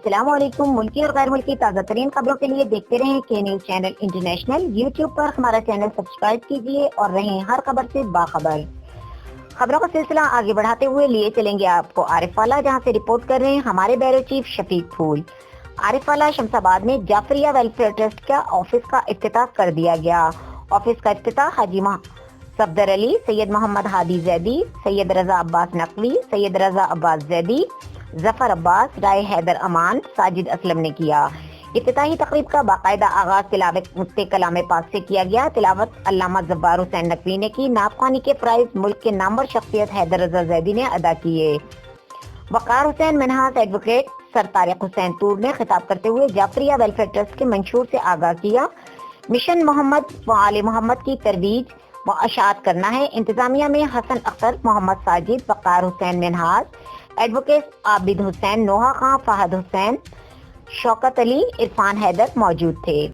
अस्सलाम वालेकुम। मुल्की और गैर मुल्की ताज़ा तरीन खबरों के लिए देखते रहें के न्यूज चैनल इंटरनेशनल। यूट्यूब पर हमारा चैनल सब्सक्राइब कीजिए और रहें हर खबर से बाखबर। खबरों का सिलसिला आगे बढ़ाते हुए लिए चलेंगे आपको आरिफ वाला, जहां से रिपोर्ट कर रहे हैं हमारे ब्यूरो चीफ शफीक फूल। आरिफ वाला, शमशाबाद में जाफरिया वेलफेयर ट्रस्ट का ऑफिस का इफ्तिताह कर दिया गया। ऑफिस का इफ्तिताह हाजी सफदर अली, सैयद मोहम्मद हादी जैदी, सैयद रजा अब्बास नकवी, सैयद रजा अब्बास जैदी, जफर अब्बास, राय हैदर अमान, साजिद असलम ने किया। इफ्तिताही तकरीब का बाकायदा आगाज तिलावत कलाम पाक से किया गया। तिलावत अल्लामा जब्बार हुसैन नकवी ने की। नाफखानी के प्राइज मुल्क के नामवर शख्सियत हैदर रजा जैदी ने अदा किए। वकार हुसैन मिनहास एडवोकेट सर तारिक हुसैन तूर ने खिताब करते हुए जाफरिया वेलफेयर ट्रस्ट के मंशूर से आगाह किया। मिशन मोहम्मद व आले मोहम्मद की तरवीज व अशात करना है। इंतजामिया में हसन अख्तर, मोहम्मद साजिद, वकार हुसैन मिनहास, एडवोकेट आबिद हुसैन, नोहा खां, फहद हुसैन, शौकत अली, इरफान हैदर मौजूद थे।